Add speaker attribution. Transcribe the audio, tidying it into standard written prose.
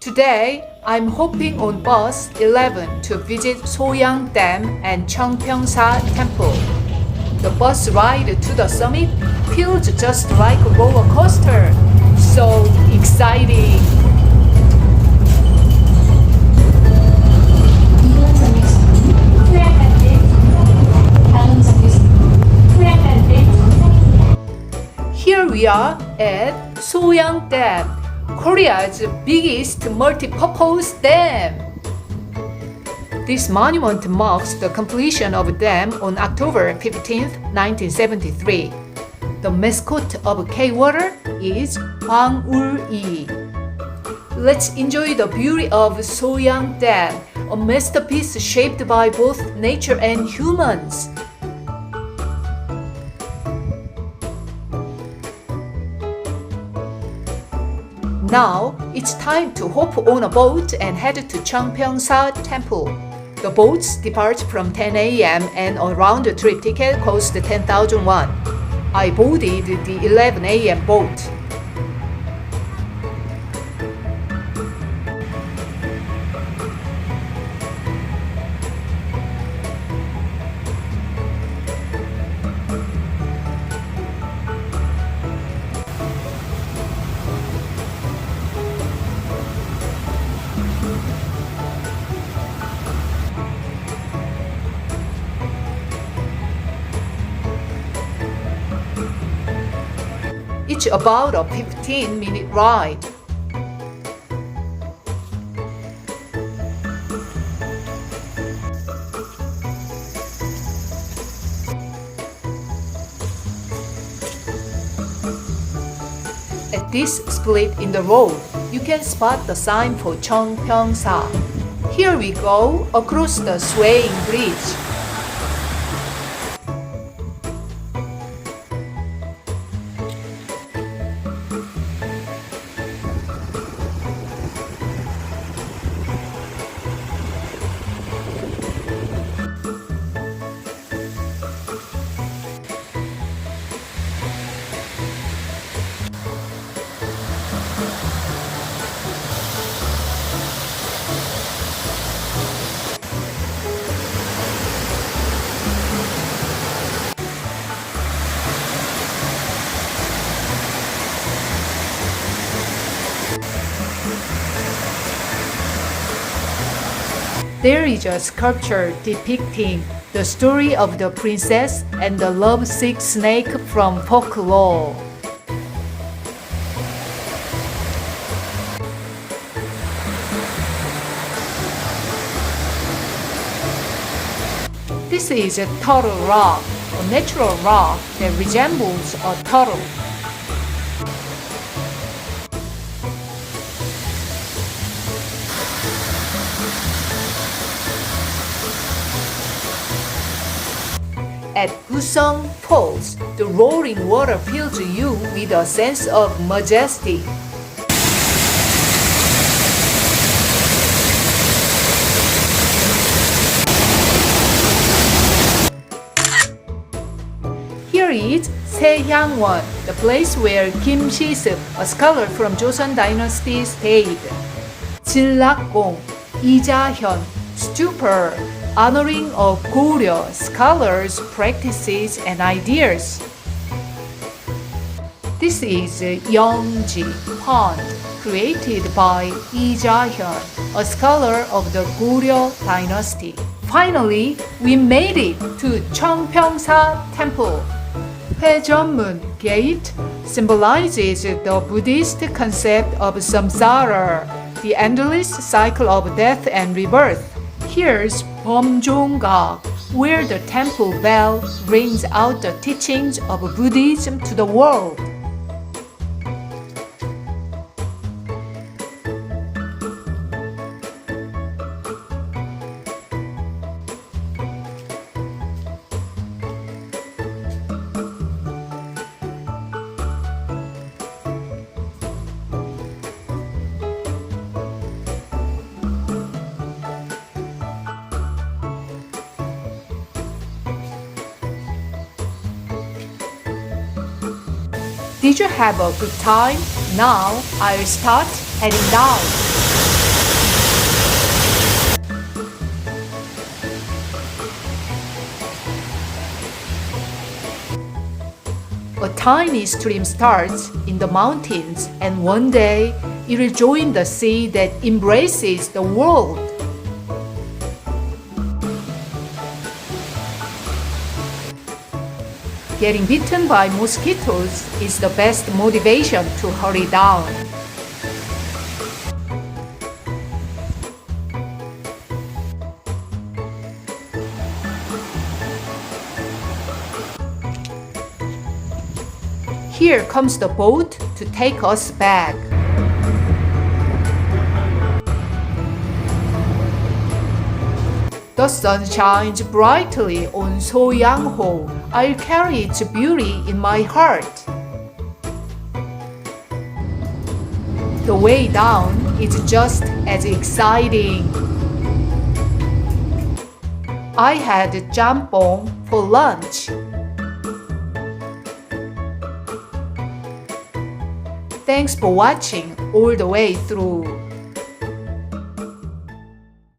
Speaker 1: Today, I'm hopping on bus 11 to visit SoyanggangDam and CheongpyeongsaTemple. The bus ride to the summit feels just like a roller coaster. So exciting!
Speaker 2: 이번 정류소는 소양강댐 다음 정류소는 소양강댐 정상입니다.
Speaker 1: Here we are at SoyanggangDam, Korea's biggest multipurpose dam. This monument marks the completion of the dam on October 15, 1973. The mascot of K-Water is Hwang-ul-lee. Let's enjoy the beauty of Soyanggangdam, a masterpiece shaped by both nature and humans. Now, it's time to hop on a boat and head to CheongpyeongsaTemple. The boats depart from 10 a.m. and a round trip ticket costs 10,000 won. I boarded the 11 a.m. boat. It's about a 15-minute ride. At this split in the road, you can spot the sign for Cheongpyeongsa. Here we go across the swaying bridge. There is a sculpture depicting the story of the princess and the lovesick snake from folklore. This is a turtle rock, a natural rock that resembles a turtle. At Gusong Falls, the roaring water fills you with a sense of majesty. Here is Saehyangwon, the place where Kim Si-seop, a scholar from Joseon Dynasty, stayed. Jillakgong, Ijahyun, stupor, honoring of Goryeo scholars' practices and ideas. This is Yeongji Pond, created by Lee Ja-hyun, a scholar of the Goryeo dynasty. Finally, we made it to CheongpyeongsaTemple. Hwaejeonmun Gate symbolizes the Buddhist concept of samsara, the endless cycle of death and rebirth. Here's Bomjonggak, where the temple bell rings out the teachings of Buddhism to the world. Did you have a good time? Now I'll start heading down. A tiny stream starts in the mountains, and one day it will join the sea that embraces the world. Getting bitten by mosquitoes is the best motivation to hurry down. Here comes the boat to take us back. The sun shines brightly on Soyangho. I'll carry its beauty in my heart. The way down is just as exciting. I had jjampong for lunch. Thanks for watching all the way through.